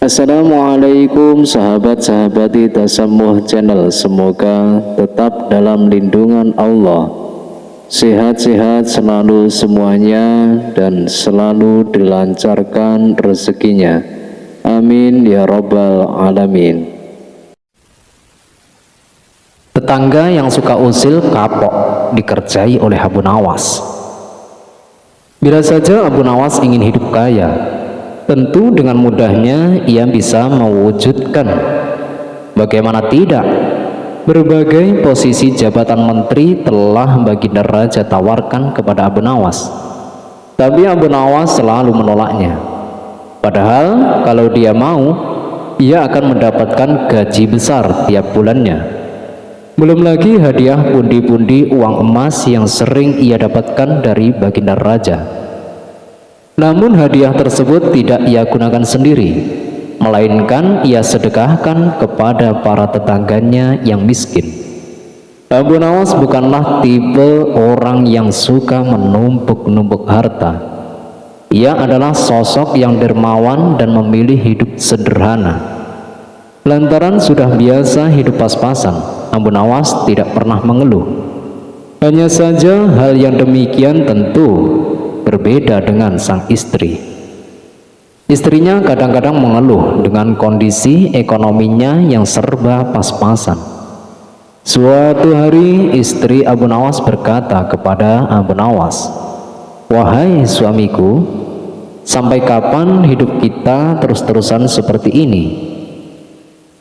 Assalamualaikum sahabat-sahabati Tasammuh Channel. Semoga tetap dalam lindungan Allah, sehat-sehat selalu semuanya, dan selalu dilancarkan rezekinya. Amin ya rabbal alamin. Tetangga yang suka usil kapok dikerjai oleh Abu Nawas. Bila saja Abu Nawas ingin hidup kaya, tentu dengan mudahnya ia bisa mewujudkan. Bagaimana tidak? Berbagai posisi jabatan menteri telah Baginda Raja tawarkan kepada Abu Nawas, tapi Abu Nawas selalu menolaknya. Padahal kalau dia mau, ia akan mendapatkan gaji besar tiap bulannya. Belum lagi hadiah pundi-pundi uang emas yang sering ia dapatkan dari Baginda Raja. Namun hadiah tersebut tidak ia gunakan sendiri, melainkan ia sedekahkan kepada para tetangganya yang miskin. Abu Nawas bukanlah tipe orang yang suka menumpuk-numpuk harta. Ia adalah sosok yang dermawan dan memilih hidup sederhana. Lantaran sudah biasa hidup pas-pasan, Abu Nawas tidak pernah mengeluh. Hanya saja hal yang demikian tentu berbeda dengan sang istri. Istrinya kadang-kadang mengeluh dengan kondisi ekonominya yang serba pas-pasan. Suatu hari istri Abu Nawas berkata kepada Abu Nawas, "Wahai suamiku, sampai kapan hidup kita terus-terusan seperti ini?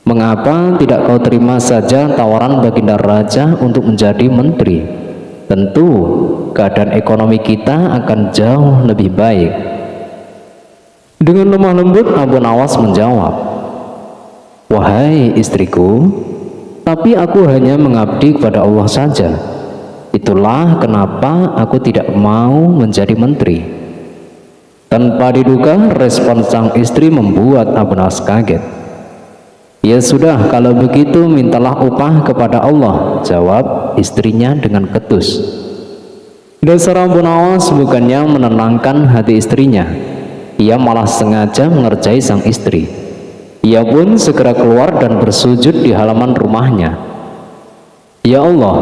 Mengapa tidak kau terima saja tawaran Baginda Raja untuk menjadi menteri? Tentu keadaan ekonomi kita akan jauh lebih baik." Dengan lemah lembut Abu Nawas menjawab, "Wahai istriku, tapi aku hanya mengabdi kepada Allah saja. Itulah kenapa aku tidak mau menjadi menteri." Tanpa diduga, respon sang istri membuat Abu Nawas kaget. "Ya sudah, kalau begitu mintalah upah kepada Allah," jawab istrinya dengan ketus. Dasar Abu Nawas bukannya menenangkan hati istrinya, ia malah sengaja mengerjai sang istri. Ia pun segera keluar dan bersujud di halaman rumahnya. "Ya Allah,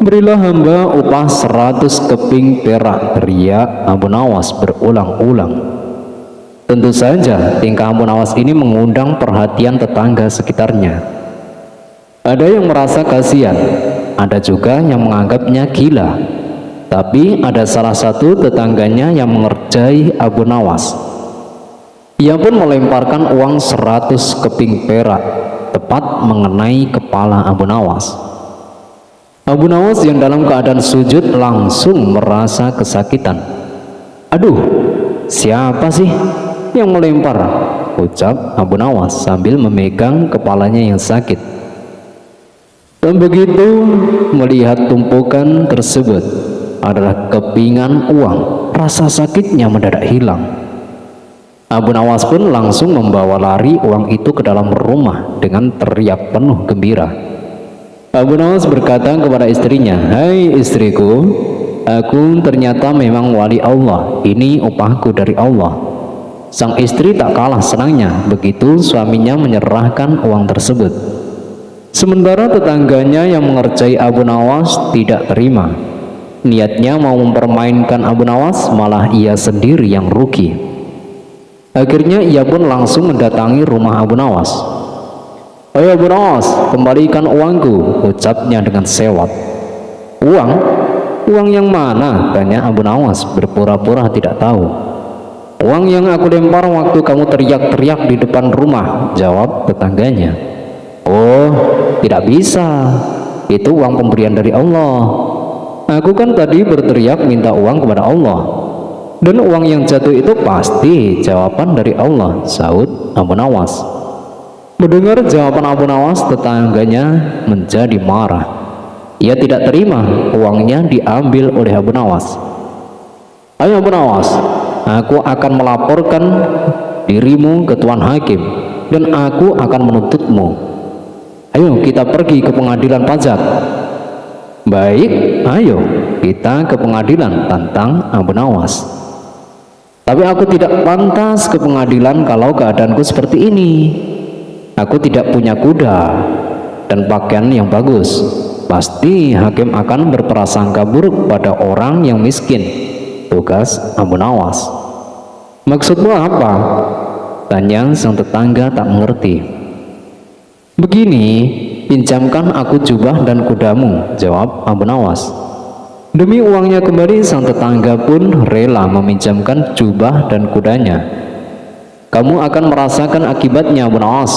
berilah hamba upah 100 keping perak," teriak Abu Nawas berulang-ulang. Tentu saja tingkah Abu Nawas ini mengundang perhatian tetangga sekitarnya. Ada yang merasa kasihan, ada juga yang menganggapnya gila. Tapi ada salah satu tetangganya yang mengerjai Abu Nawas. Ia pun melemparkan uang 100 keping perak tepat mengenai kepala Abu Nawas. Abu Nawas yang dalam keadaan sujud langsung merasa kesakitan. "Aduh, siapa sih yang melempar?" ucap Abu Nawas sambil memegang kepalanya yang sakit. Dan begitu melihat tumpukan tersebut adalah kepingan uang, rasa sakitnya mendadak hilang. Abu Nawas pun langsung membawa lari uang itu ke dalam rumah dengan teriak penuh gembira. Abu Nawas berkata kepada istrinya, "Hai istriku, aku ternyata memang wali Allah, ini upahku dari Allah." Sang istri tak kalah senangnya begitu suaminya menyerahkan uang tersebut. Sementara tetangganya yang mengerjai Abu Nawas tidak terima. Niatnya mau mempermainkan Abu Nawas, malah ia sendiri yang rugi. Akhirnya ia pun langsung mendatangi rumah Abu Nawas. "Ayo Abu Nawas, kembalikan uangku," ucapnya dengan sewot. "Uang? Uang yang mana?" tanya Abu Nawas berpura-pura tidak tahu. "Uang yang aku lempar waktu kamu teriak-teriak di depan rumah," jawab tetangganya. "Oh, tidak bisa. Itu uang pemberian dari Allah. Aku kan tadi berteriak minta uang kepada Allah. Dan uang yang jatuh itu pasti jawaban dari Allah," sahut Abu Nawas. Mendengar jawaban Abu Nawas, tetangganya menjadi marah. Ia tidak terima uangnya diambil oleh Abu Nawas. "Ayo Abu Nawas, aku akan melaporkan dirimu ke Tuan Hakim dan aku akan menuntutmu. Ayo kita pergi ke pengadilan pajak." "Baik, ayo kita ke pengadilan," tantang Abu Nawas. Tapi aku tidak pantas ke pengadilan kalau keadaanku seperti ini. Aku tidak punya kuda dan pakaian yang bagus. Pasti hakim akan berprasangka buruk pada orang yang miskin. Tugas Abu Nawas. Maksudmu apa? Tanya sang tetangga tak mengerti. Begini, pinjamkan aku jubah dan kudamu, jawab Abu Nawas. Demi uangnya kembali, sang tetangga pun rela meminjamkan jubah dan kudanya. Kamu akan merasakan akibatnya, Abu Nawas.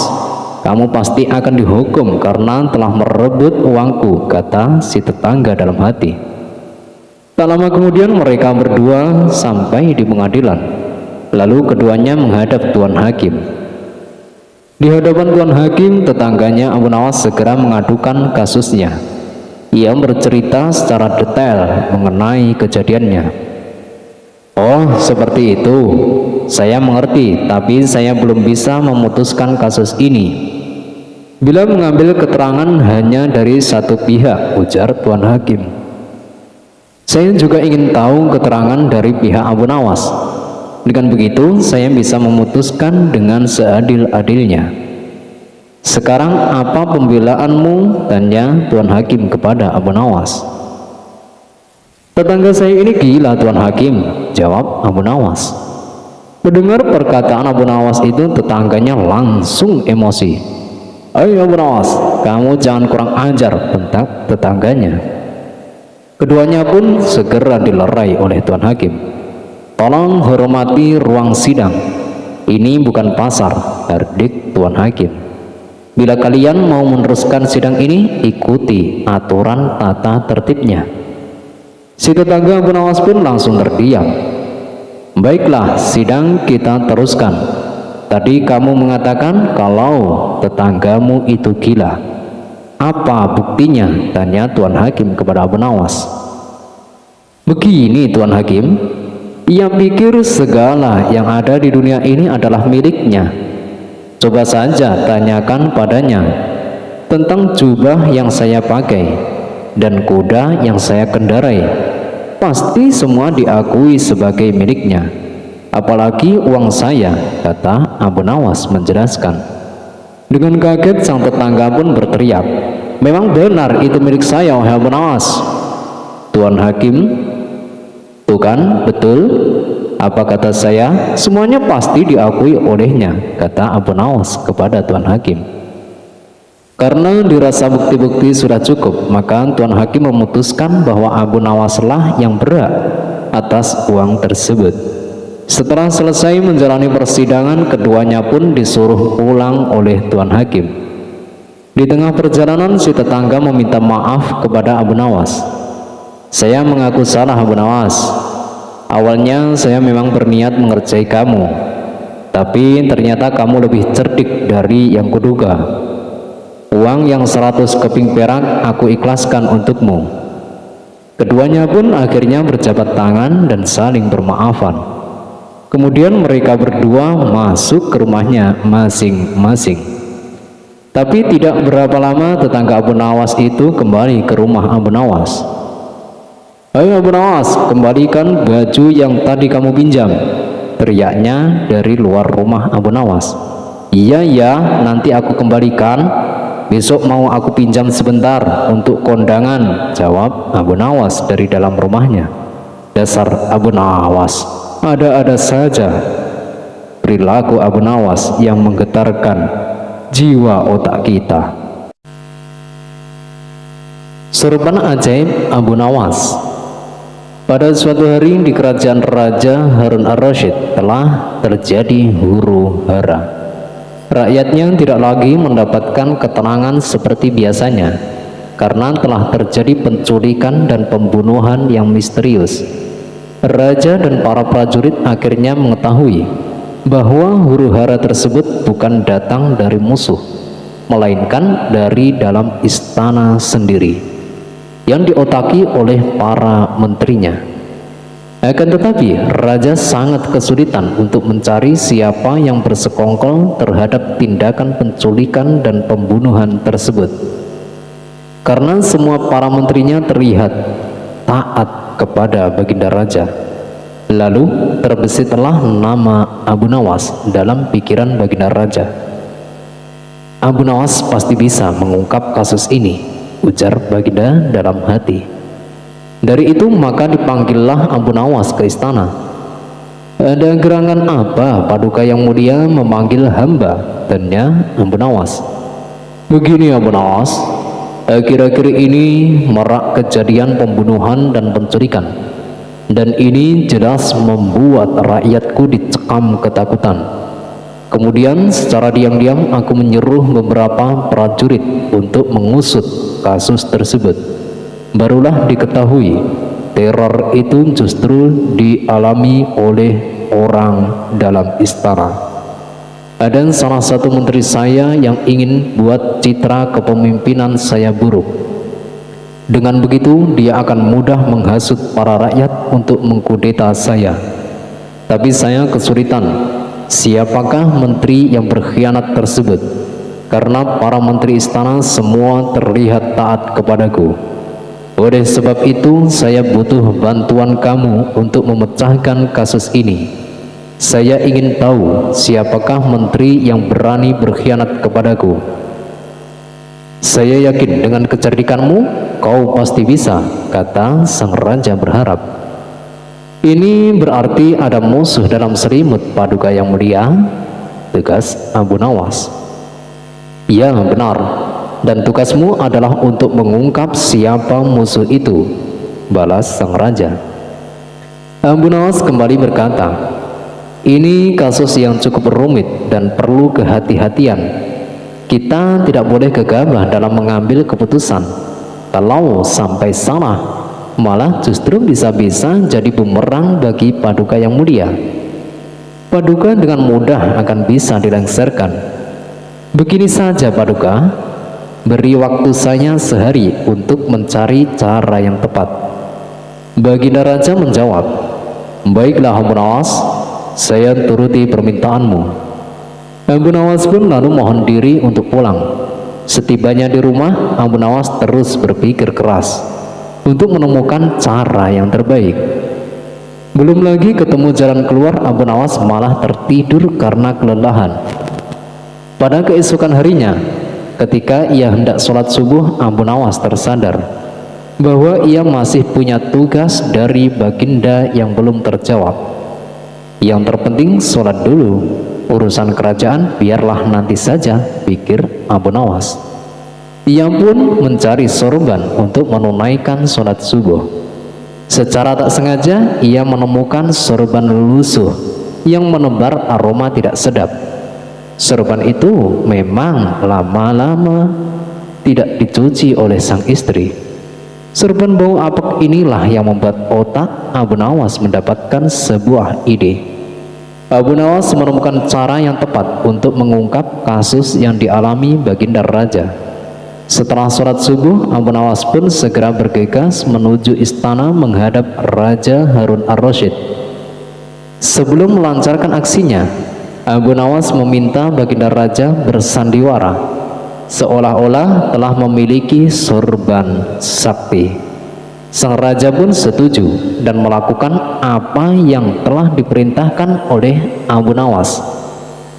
Kamu pasti akan dihukum karena telah merebut uangku, kata si tetangga dalam hati. Tak lama kemudian mereka berdua sampai di pengadilan. Lalu keduanya menghadap Tuan Hakim. Di hadapan Tuan Hakim, tetangganya Abu Nawas segera mengadukan kasusnya. Ia bercerita secara detail mengenai kejadiannya. Oh, seperti itu. Saya mengerti, tapi saya belum bisa memutuskan kasus ini. Bila mengambil keterangan hanya dari satu pihak, ujar Tuan Hakim. Saya juga ingin tahu keterangan dari pihak Abu Nawas. Dengan begitu, saya bisa memutuskan dengan seadil-adilnya. Sekarang apa pembelaanmu? Tanya Tuan Hakim kepada Abu Nawas. Tetangga saya ini gila, Tuan Hakim, jawab Abu Nawas. Mendengar perkataan Abu Nawas itu, tetangganya langsung emosi. Ayo Abu Nawas, kamu jangan kurang ajar, bentak tetangganya. Keduanya pun segera dilerai oleh Tuan Hakim. Tolong hormati ruang sidang. Ini bukan pasar, hardik Tuan Hakim. Bila kalian mau meneruskan sidang ini, ikuti aturan tata tertibnya. Si tetangga Abu Nawas pun langsung terdiam. Baiklah, sidang kita teruskan. Tadi kamu mengatakan kalau tetanggamu itu gila. Apa buktinya? Tanya Tuan Hakim kepada Abu Nawas. Begini Tuan Hakim, ia pikir segala yang ada di dunia ini adalah miliknya. Coba saja tanyakan padanya tentang jubah yang saya pakai dan kuda yang saya kendarai. Pasti semua diakui sebagai miliknya. Apalagi uang saya, kata Abu Nawas menjelaskan. Dengan kaget sang tetangga pun berteriak, memang benar itu milik saya, wahai Abu Nawas. Tuan Hakim, tuh kan, betul. Apa kata saya? Semuanya pasti diakui olehnya, kata Abu Nawas kepada Tuan Hakim. Karena dirasa bukti-bukti sudah cukup, maka Tuan Hakim memutuskan bahwa Abu Nawaslah yang berhak atas uang tersebut. Setelah selesai menjalani persidangan, keduanya pun disuruh pulang oleh Tuan Hakim. Di tengah perjalanan, si tetangga meminta maaf kepada Abu Nawas. Saya mengaku salah, Abu Nawas. Awalnya saya memang berniat mengerjai kamu, tapi ternyata kamu lebih cerdik dari yang kuduga. Uang yang 100 keping perak aku ikhlaskan untukmu. Keduanya pun akhirnya berjabat tangan dan saling bermaafan. Kemudian mereka berdua masuk ke rumahnya masing-masing. Tapi tidak berapa lama tetangga Abu Nawas itu kembali ke rumah Abu Nawas. Ayo Abu Nawas, kembalikan baju yang tadi kamu pinjam, teriaknya dari luar rumah Abu Nawas. Iya ya, nanti aku kembalikan. Besok mau aku pinjam sebentar untuk kondangan, jawab Abu Nawas dari dalam rumahnya. Dasar Abu Nawas, ada-ada saja. Perilaku Abu Nawas yang menggetarkan jiwa otak kita. Serupan ajaib Abu Nawas. Pada suatu hari di kerajaan Raja Harun ar-Rasyid telah terjadi huru-hara. Rakyatnya tidak lagi mendapatkan ketenangan seperti biasanya karena telah terjadi penculikan dan pembunuhan yang misterius. Raja dan para prajurit akhirnya mengetahui bahwa huru-hara tersebut bukan datang dari musuh, melainkan dari dalam istana sendiri yang diotaki oleh para menterinya. Akan tetapi raja sangat kesulitan untuk mencari siapa yang bersekongkol terhadap tindakan penculikan dan pembunuhan tersebut, karena semua para menterinya terlihat taat kepada baginda raja. Lalu terbesitlah nama Abu Nawas dalam pikiran baginda raja. Abu Nawas pasti bisa mengungkap kasus ini, ujar baginda dalam hati. Dari itu maka dipanggillah Abu Nawas ke istana. Ada gerangan apa Paduka yang mulia memanggil hamba? Tanya Abu Nawas. Begini Abu Nawas, akhir-akhir ini marak kejadian pembunuhan dan penculikan, dan ini jelas membuat rakyatku dicekam ketakutan. Kemudian secara diam-diam aku menyuruh beberapa prajurit untuk mengusut kasus tersebut. Barulah diketahui teror itu justru dialami oleh orang dalam istana. Ada salah satu menteri saya yang ingin buat citra kepemimpinan saya buruk. Dengan begitu dia akan mudah menghasut para rakyat untuk mengkudeta saya. Tapi saya kesulitan. Siapakah menteri yang berkhianat tersebut? Karena para menteri istana semua terlihat taat kepadaku. Oleh sebab itu saya butuh bantuan kamu untuk memecahkan kasus ini. Saya ingin tahu siapakah menteri yang berani berkhianat kepadaku. Saya yakin dengan kecerdikanmu kau pasti bisa, kata sang raja berharap. Ini berarti ada musuh dalam selimut Paduka yang mulia, tegas Abu Nawas. Ya benar, dan tugasmu adalah untuk mengungkap siapa musuh itu, balas sang raja. Abu Nawas kembali berkata, ini kasus yang cukup rumit dan perlu kehati-hatian. Kita tidak boleh gegabah dalam mengambil keputusan. Kalau sampai salah, malah justru bisa-bisa jadi bumerang bagi Paduka yang mulia. Paduka dengan mudah akan bisa dilengsarkan. Begini saja Paduka, beri waktu saya sehari untuk mencari cara yang tepat. Baginda raja menjawab, baiklah Abu Nawas, saya turuti permintaanmu. Abu Nawas pun lalu mohon diri untuk pulang. Setibanya di rumah, Abu Nawas terus berpikir keras untuk menemukan cara yang terbaik. Belum lagi ketemu jalan keluar, Abu Nawas malah tertidur karena kelelahan. Pada keesokan harinya, ketika ia hendak sholat subuh, Abu Nawas tersadar bahwa ia masih punya tugas dari baginda yang belum terjawab. Yang terpenting sholat dulu, urusan kerajaan biarlah nanti saja, pikir Abu Nawas. Ia pun mencari sorban untuk menunaikan sholat subuh. Secara tak sengaja ia menemukan sorban lusuh yang menebar aroma tidak sedap. Sorban itu memang lama-lama tidak dicuci oleh sang istri. Sorban bau apek inilah yang membuat otak Abu Nawas mendapatkan sebuah ide. Abu Nawas menemukan cara yang tepat untuk mengungkap kasus yang dialami baginda raja. Setelah sholat subuh, Abu Nawas pun segera bergegas menuju istana menghadap Raja Harun ar-Rasyid. Sebelum melancarkan aksinya, Abu Nawas meminta baginda raja bersandiwara, seolah-olah telah memiliki sorban sakti. Sang raja pun setuju dan melakukan apa yang telah diperintahkan oleh Abu Nawas.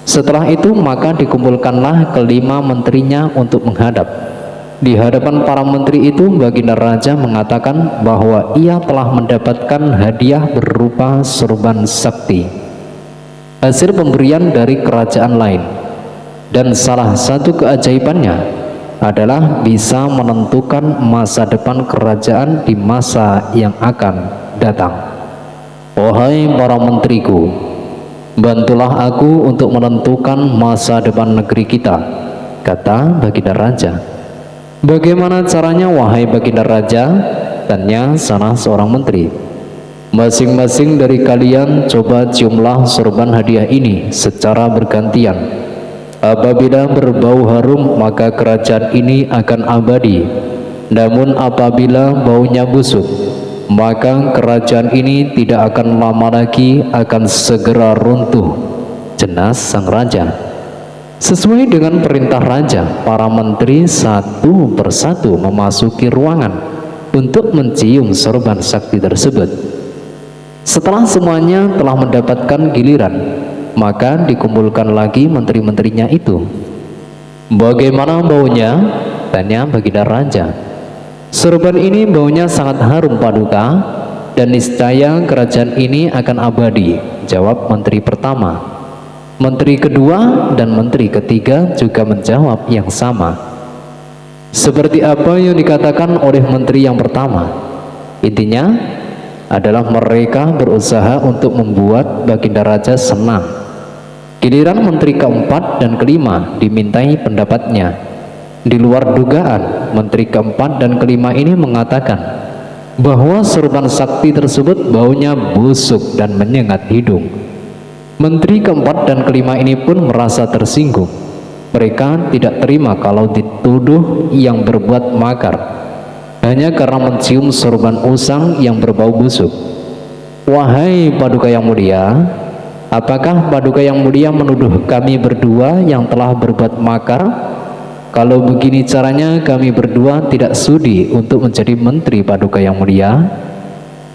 Setelah itu maka dikumpulkanlah kelima menterinya untuk menghadap. Di hadapan para menteri itu, baginda raja mengatakan bahwa ia telah mendapatkan hadiah berupa sorban sakti, hasil pemberian dari kerajaan lain, dan salah satu keajaibannya adalah bisa menentukan masa depan kerajaan di masa yang akan datang. Wahai para menteriku, bantulah aku untuk menentukan masa depan negeri kita, kata baginda raja. Bagaimana caranya wahai baginda raja? Tanya salah seorang menteri. Masing-masing dari kalian coba ciumlah sorban hadiah ini secara bergantian. Apabila berbau harum maka kerajaan ini akan abadi. Namun apabila baunya busuk maka kerajaan ini tidak akan lama lagi akan segera runtuh, jelas sang raja. Sesuai dengan perintah raja, para menteri satu persatu memasuki ruangan untuk mencium sorban sakti tersebut. Setelah semuanya telah mendapatkan giliran, maka dikumpulkan lagi menteri-menterinya itu. "Bagaimana baunya?" tanya baginda raja. "Sorban ini baunya sangat harum paduka, dan niscaya kerajaan ini akan abadi," jawab menteri pertama. Menteri kedua dan menteri ketiga juga menjawab yang sama. Seperti apa yang dikatakan oleh menteri yang pertama, intinya adalah mereka berusaha untuk membuat baginda raja senang. Giliran menteri keempat dan kelima dimintai pendapatnya. Di luar dugaan, menteri keempat dan kelima ini mengatakan bahwa sorban sakti tersebut baunya busuk dan menyengat hidung. Menteri keempat dan kelima ini pun merasa tersinggung. Mereka tidak terima kalau dituduh yang berbuat makar hanya karena mencium sorban usang yang berbau busuk. "Wahai paduka yang mulia, apakah paduka yang mulia menuduh kami berdua yang telah berbuat makar? Kalau begini caranya, kami berdua tidak sudi untuk menjadi menteri paduka yang mulia."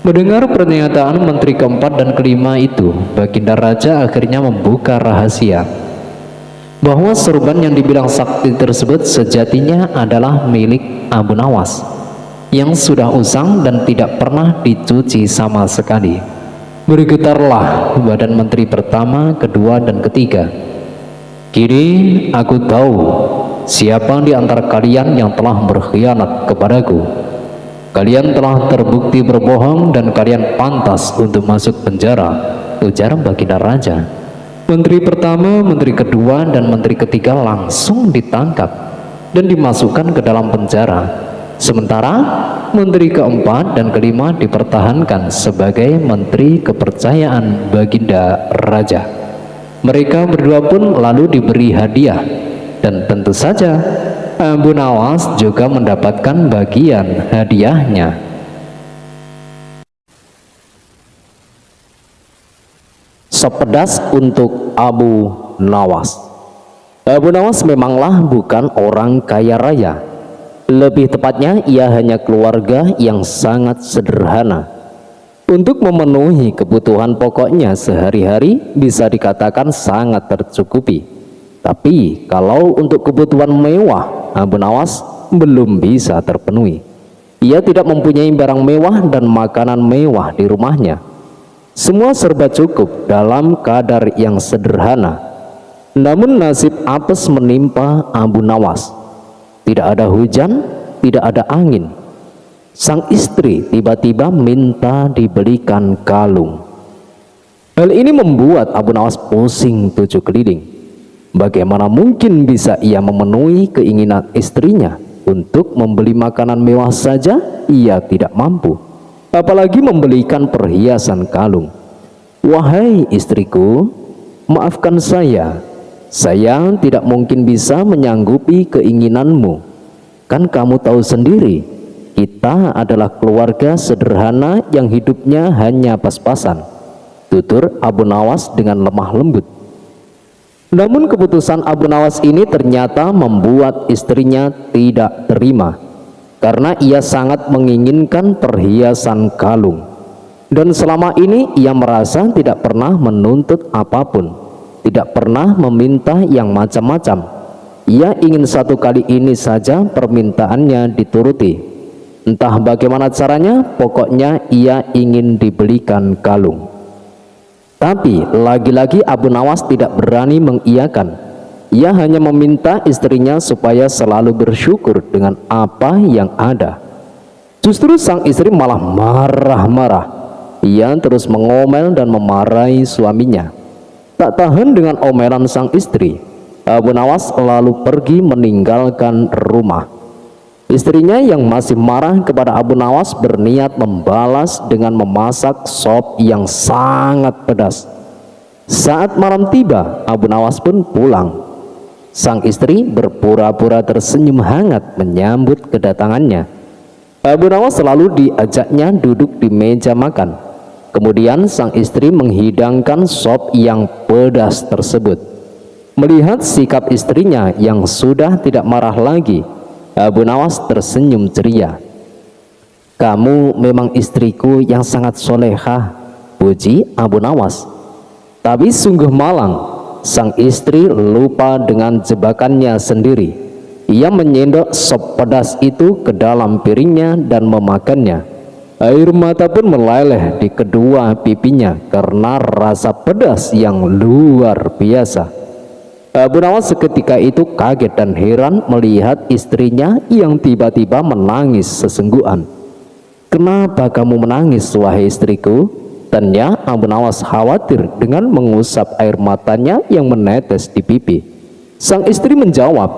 Mendengar pernyataan menteri keempat dan kelima itu, baginda raja akhirnya membuka rahasia bahwa sorban yang dibilang sakti tersebut sejatinya adalah milik Abu Nawas yang sudah usang dan tidak pernah dicuci sama sekali. Bergetarlah badan menteri pertama, kedua, dan ketiga. "Kini aku tahu siapa di antara kalian yang telah berkhianat kepadaku. Kalian telah terbukti berbohong dan kalian pantas untuk masuk penjara," ujar baginda raja. Menteri pertama, menteri kedua, dan menteri ketiga langsung ditangkap dan dimasukkan ke dalam penjara. Sementara menteri keempat dan kelima dipertahankan sebagai menteri kepercayaan baginda raja. Mereka berdua pun lalu diberi hadiah, dan tentu saja Abu Nawas juga mendapatkan bagian hadiahnya. Sop pedas untuk Abu Nawas. Abu Nawas memanglah bukan orang kaya raya. Lebih tepatnya, ia hanya keluarga yang sangat sederhana. Untuk memenuhi kebutuhan pokoknya sehari-hari bisa dikatakan sangat tercukupi. Tapi kalau untuk kebutuhan mewah, Abu Nawas belum bisa terpenuhi. Ia tidak mempunyai barang mewah dan makanan mewah di rumahnya. Semua serba cukup dalam kadar yang sederhana. Namun nasib apes menimpa Abu Nawas. Tidak ada hujan, tidak ada angin. Sang istri tiba-tiba minta dibelikan kalung. Hal ini membuat Abu Nawas pusing tujuh keliling. Bagaimana mungkin bisa ia memenuhi keinginan istrinya? Untuk membeli makanan mewah saja ia tidak mampu, apalagi membelikan perhiasan kalung. "Wahai istriku, maafkan saya tidak mungkin bisa menyanggupi keinginanmu. Kan kamu tahu sendiri, kita adalah keluarga sederhana yang hidupnya hanya pas-pasan," tutur Abu Nawas dengan lemah lembut. Namun keputusan Abu Nawas ini ternyata membuat istrinya tidak terima, karena ia sangat menginginkan perhiasan kalung. Dan selama ini ia merasa tidak pernah menuntut apapun, tidak pernah meminta yang macam-macam. Ia ingin satu kali ini saja permintaannya dituruti. Entah bagaimana caranya, pokoknya ia ingin dibelikan kalung. Tapi lagi-lagi Abu Nawas tidak berani mengiyakan. Ia hanya meminta istrinya supaya selalu bersyukur dengan apa yang ada. Justru sang istri malah marah-marah. Ia terus mengomel dan memarahi suaminya. Tak tahan dengan omelan sang istri, Abu Nawas lalu pergi meninggalkan rumah. Istrinya yang masih marah kepada Abu Nawas berniat membalas dengan memasak sop yang sangat pedas. Saat malam tiba, Abu Nawas pun pulang. Sang istri berpura-pura tersenyum hangat menyambut kedatangannya. Abu Nawas lalu diajaknya duduk di meja makan. Kemudian sang istri menghidangkan sop yang pedas tersebut. Melihat sikap istrinya yang sudah tidak marah lagi, Abu Nawas tersenyum ceria. "Kamu memang istriku yang sangat solehah. puji Abu Nawas. Tapi sungguh malang, sang istri lupa dengan jebakannya sendiri. Ia menyendok sop pedas itu ke dalam piringnya dan memakannya. Air mata pun meleleh di kedua pipinya karena rasa pedas yang luar biasa. Abu Nawas seketika itu kaget dan heran melihat istrinya yang tiba-tiba menangis sesenggukan. "Kenapa kamu menangis, wahai istriku?" tanya Abu Nawas khawatir dengan mengusap air matanya yang menetes di pipi. Sang istri menjawab,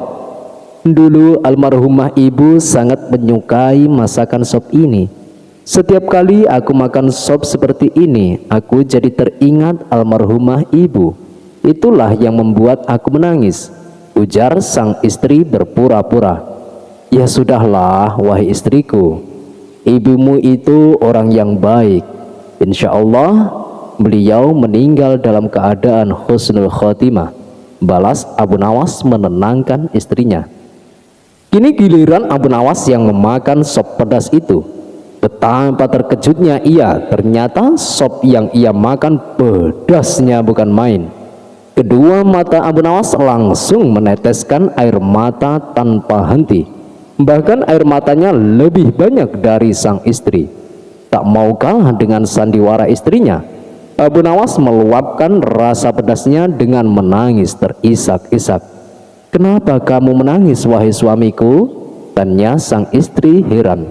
"Dulu almarhumah ibu sangat menyukai masakan sop ini. Setiap kali aku makan sop seperti ini, aku jadi teringat almarhumah ibu. Itulah yang membuat aku menangis," ujar sang istri berpura-pura. "Ya sudahlah, wahai istriku, ibumu itu orang yang baik. Insya Allah beliau meninggal dalam keadaan husnul khotimah," balas Abu Nawas menenangkan istrinya. Kini giliran Abu Nawas yang memakan sop pedas itu. Betapa terkejutnya ia, ternyata sop yang ia makan pedasnya bukan main. Kedua mata Abu Nawas langsung meneteskan air mata tanpa henti. Bahkan air matanya lebih banyak dari sang istri. Tak mau kalah dengan sandiwara istrinya, Abu Nawas meluapkan rasa pedasnya dengan menangis terisak-isak. "Kenapa kamu menangis, wahai suamiku?" tanya sang istri heran.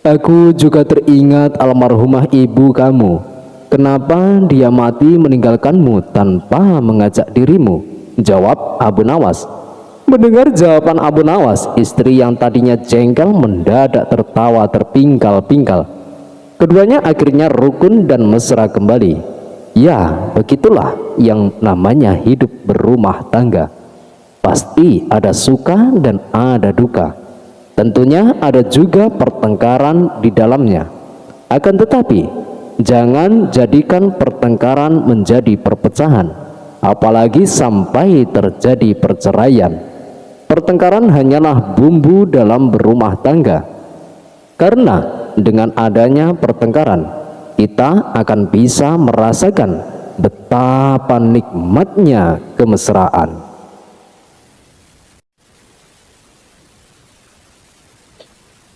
"Aku juga teringat almarhumah ibu kamu. Kenapa dia mati meninggalkanmu tanpa mengajak dirimu?" jawab Abu Nawas. Mendengar jawaban Abu Nawas, istri yang tadinya jengkel mendadak tertawa terpingkal-pingkal. Keduanya akhirnya rukun dan mesra kembali. Ya, begitulah yang namanya hidup berumah tangga. Pasti ada suka dan ada duka. Tentunya ada juga pertengkaran di dalamnya. Akan tetapi jangan jadikan pertengkaran menjadi perpecahan, apalagi sampai terjadi perceraian. Pertengkaran hanyalah bumbu dalam berumah tangga. Karena dengan adanya pertengkaran, kita akan bisa merasakan betapa nikmatnya kemesraan.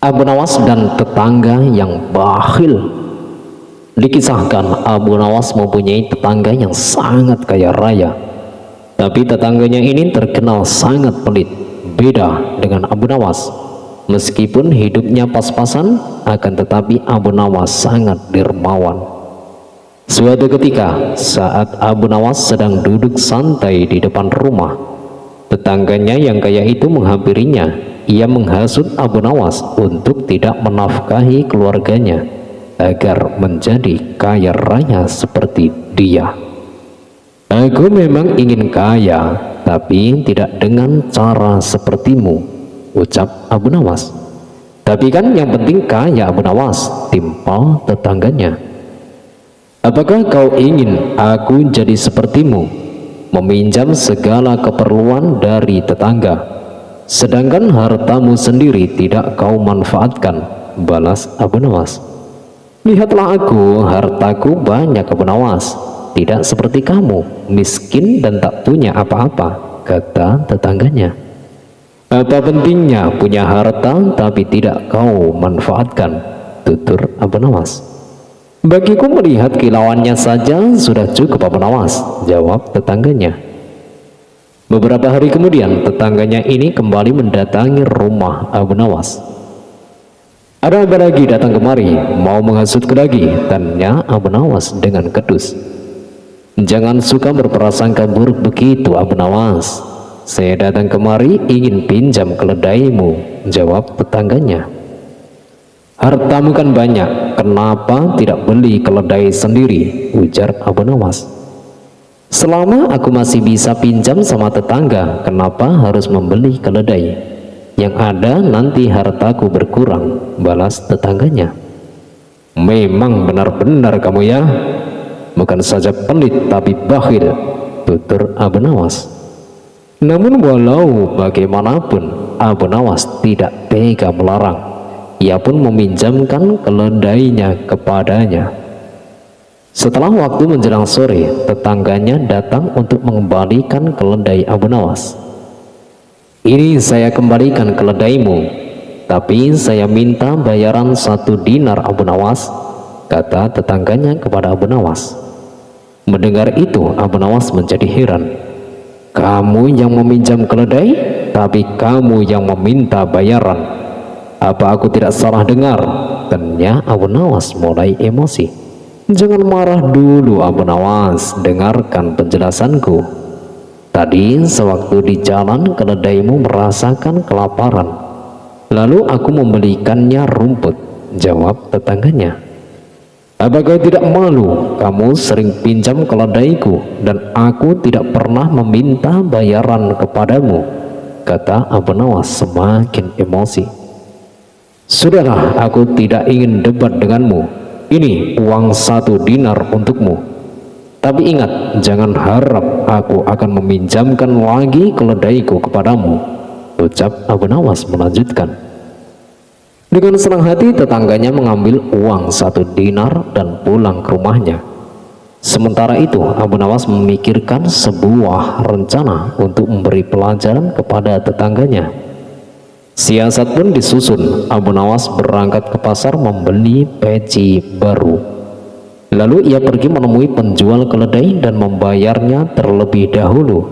Abu Nawas dan tetangga yang bakhil. Dikisahkan Abu Nawas mempunyai tetangga yang sangat kaya raya. Tapi tetangganya ini terkenal sangat pelit, beda dengan Abu Nawas. Meskipun hidupnya pas-pasan, akan tetapi Abu Nawas sangat dermawan. Suatu ketika, saat Abu Nawas sedang duduk santai di depan rumah, tetangganya yang kaya itu menghampirinya. Ia menghasut Abu Nawas untuk tidak menafkahi keluarganya agar menjadi kaya raya seperti dia. "Aku memang ingin kaya, tapi tidak dengan cara sepertimu," ucap Abu Nawas. "Tapi kan yang penting kaya, Abu Nawas," timpal tetangganya. "Apakah kau ingin aku jadi sepertimu, meminjam segala keperluan dari tetangga, sedangkan hartamu sendiri tidak kau manfaatkan?" balas Abu Nawas. "Lihatlah aku, hartaku banyak, Abu Nawas. Tidak seperti kamu, miskin dan tak punya apa-apa," kata tetangganya. "Apa pentingnya punya harta tapi tidak kau manfaatkan?" tutur Abu Nawas. "Bagiku melihat kilauannya saja sudah cukup, Abu Nawas," jawab tetangganya. Beberapa hari kemudian, tetangganya ini kembali mendatangi rumah Abu Nawas. "Ada apa lagi datang kemari? Mau menghasutku lagi?" tanya Abu Nawas dengan kedus. "Jangan suka berprasangka buruk begitu, Abu Nawas. Saya datang kemari ingin pinjam keledaimu," jawab tetangganya. "Hartamu kan banyak, kenapa tidak beli keledai sendiri?" ujar Abu Nawas. "Selama aku masih bisa pinjam sama tetangga, kenapa harus membeli keledai? Yang ada nanti hartaku berkurang," balas tetangganya. "Memang benar-benar kamu ya, bukan saja pelit tapi bakhil," tutur Abu Nawas. Namun walau bagaimanapun, Abu Nawas tidak tega melarang. Ia pun meminjamkan keledainya kepadanya. Setelah waktu menjelang sore, tetangganya datang untuk mengembalikan keledai Abu Nawas. "Ini saya kembalikan keledaimu, tapi saya minta bayaran 1 dinar Abu Nawas," kata tetangganya kepada Abu Nawas. Mendengar itu, Abu Nawas menjadi heran. "Kamu yang meminjam keledai, tapi kamu yang meminta bayaran. Apa aku tidak salah dengar?" Tanya Abu Nawas mulai emosi. "Jangan marah dulu Abu Nawas, dengarkan penjelasanku. Tadi sewaktu di jalan keledaimu merasakan kelaparan. Lalu aku membelikannya rumput," jawab tetangganya. "Apa kau tidak malu? Kamu sering pinjam keledaiku dan aku tidak pernah meminta bayaran kepadamu," kata Abu Nawas semakin emosi. "Sudahlah, aku tidak ingin debat denganmu. Ini uang 1 dinar untukmu. Tapi ingat, jangan harap aku akan meminjamkan lagi keledaiku kepadamu," ucap Abu Nawas melanjutkan. Dengan senang hati tetangganya mengambil uang 1 dinar dan pulang ke rumahnya. Sementara itu Abu Nawas memikirkan sebuah rencana untuk memberi pelajaran kepada tetangganya. Siasat pun disusun. Abu Nawas berangkat ke pasar membeli peci baru. Lalu ia pergi menemui penjual keledai dan membayarnya terlebih dahulu.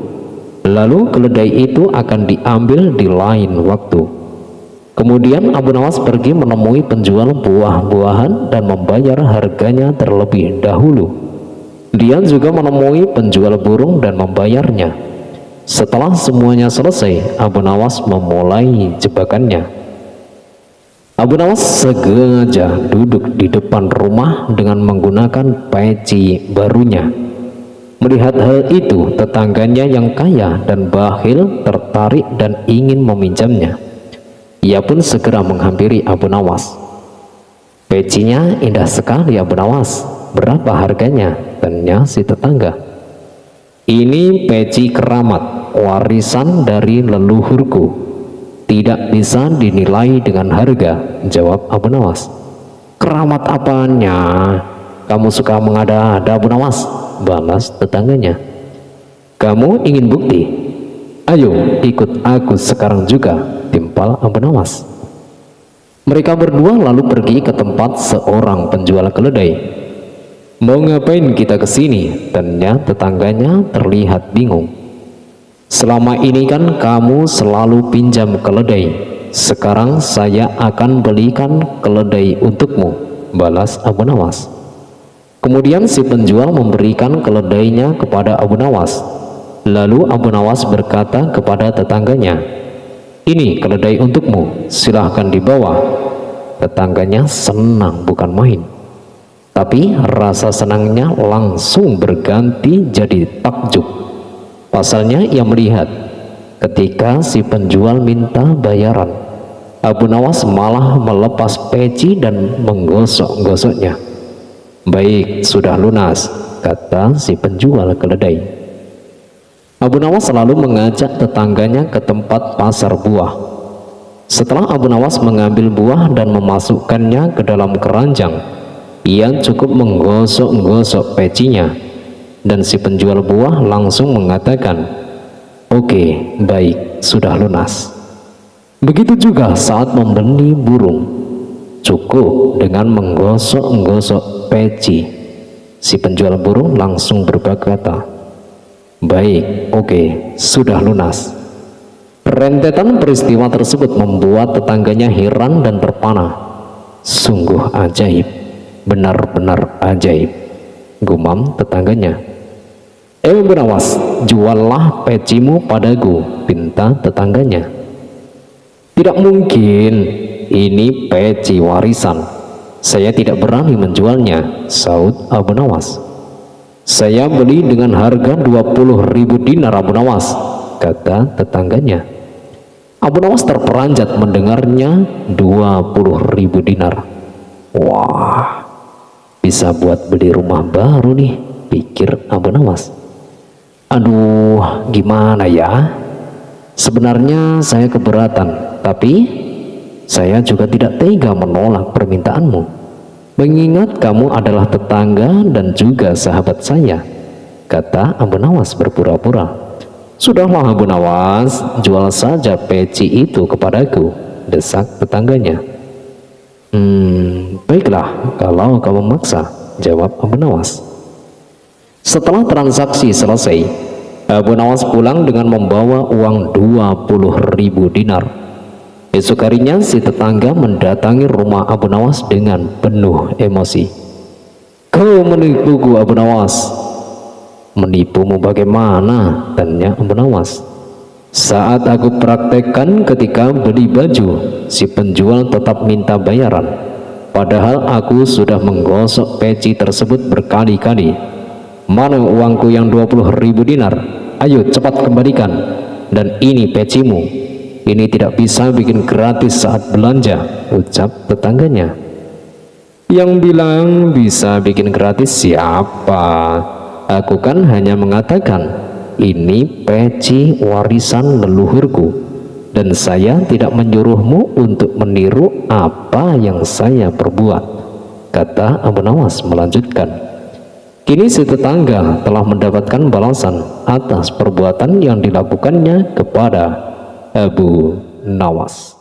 Lalu keledai itu akan diambil di lain waktu. Kemudian Abu Nawas pergi menemui penjual buah-buahan dan membayar harganya terlebih dahulu. Dia juga menemui penjual burung dan membayarnya. Setelah semuanya selesai, Abu Nawas memulai jebakannya. Abu Nawas sengaja duduk di depan rumah dengan menggunakan peci barunya. Melihat hal itu, tetangganya yang kaya dan bakhil tertarik dan ingin meminjamnya. Ia pun segera menghampiri Abu Nawas. "Pecinya indah sekali Abu Nawas. Berapa harganya?" tanya si tetangga. "Ini peci keramat, warisan dari leluhurku. Tidak bisa dinilai dengan harga," jawab Abu Nawas. "Keramat apanya? Kamu suka mengada-ada Abu Nawas," balas tetangganya. "Kamu ingin bukti? Ayo ikut aku sekarang juga," timpal Abu Nawas. Mereka berdua lalu pergi ke tempat seorang penjual keledai. "Mau ngapain kita ke sini?" tanya tetangganya terlihat bingung. "Selama ini kan kamu selalu pinjam keledai. Sekarang saya akan belikan keledai untukmu," balas Abu Nawas. Kemudian si penjual memberikan keledainya kepada Abu Nawas. Lalu Abu Nawas berkata kepada tetangganya, "Ini keledai untukmu, silahkan dibawa." Tetangganya senang bukan main. Tapi rasa senangnya langsung berganti jadi takjub. Pasalnya ia melihat ketika si penjual minta bayaran, Abu Nawas malah melepas peci dan menggosok-gosoknya. "Baik, sudah lunas," kata si penjual keledai. Abu Nawas lalu mengajak tetangganya ke tempat pasar buah. Setelah Abu Nawas mengambil buah dan memasukkannya ke dalam keranjang, ia cukup menggosok-gosok pecinya, dan si penjual buah langsung mengatakan, "Oke, baik, sudah lunas." Begitu juga saat membeli burung, cukup dengan menggosok-gosok peci. Si penjual burung langsung berkata, "Baik, oke, sudah lunas." Rentetan peristiwa tersebut membuat tetangganya heran dan terpana. "Sungguh ajaib, benar-benar ajaib," gumam tetangganya. Abu Nawas, juallah pecimu padaku," pinta tetangganya. "Tidak mungkin, ini peci warisan. Saya tidak berani menjualnya," saud Abu Nawas. "Saya beli dengan harga 20.000 dinar Abu Nawas," kata tetangganya. Abu Nawas terperanjat mendengarnya 20.000 dinar. "Wah, bisa buat beli rumah baru nih," pikir Abu Nawas. "Aduh, gimana ya? Sebenarnya saya keberatan, tapi saya juga tidak tega menolak permintaanmu. mengingat kamu adalah tetangga dan juga sahabat saya, kata Abu Nawas berpura-pura. Sudahlah Abu Nawas, jual saja peci itu kepadaku, desak tetangganya. Baiklah kalau kamu maksa, jawab Abu Nawas. Setelah transaksi selesai, Abu Nawas pulang dengan membawa uang 20.000 dinar. Esok harinya si tetangga mendatangi rumah Abu Nawas dengan penuh emosi. Kau menipuku Abu Nawas. Menipumu bagaimana? Tanya Abu Nawas. Saat aku praktekkan ketika beli baju, si penjual tetap minta bayaran. Padahal aku sudah menggosok peci tersebut berkali-kali. Mana uangku yang 20.000 dinar? Ayo cepat kembalikan. Dan ini pecimu. Ini tidak bisa bikin gratis saat belanja, ucap tetangganya. Yang bilang bisa bikin gratis siapa? Aku kan hanya mengatakan, ini peci warisan leluhurku, dan saya tidak menyuruhmu untuk meniru apa yang saya perbuat, kata Abu Nawas melanjutkan. Kini si tetangga telah mendapatkan balasan atas perbuatan yang dilakukannya kepada Abu Nawas.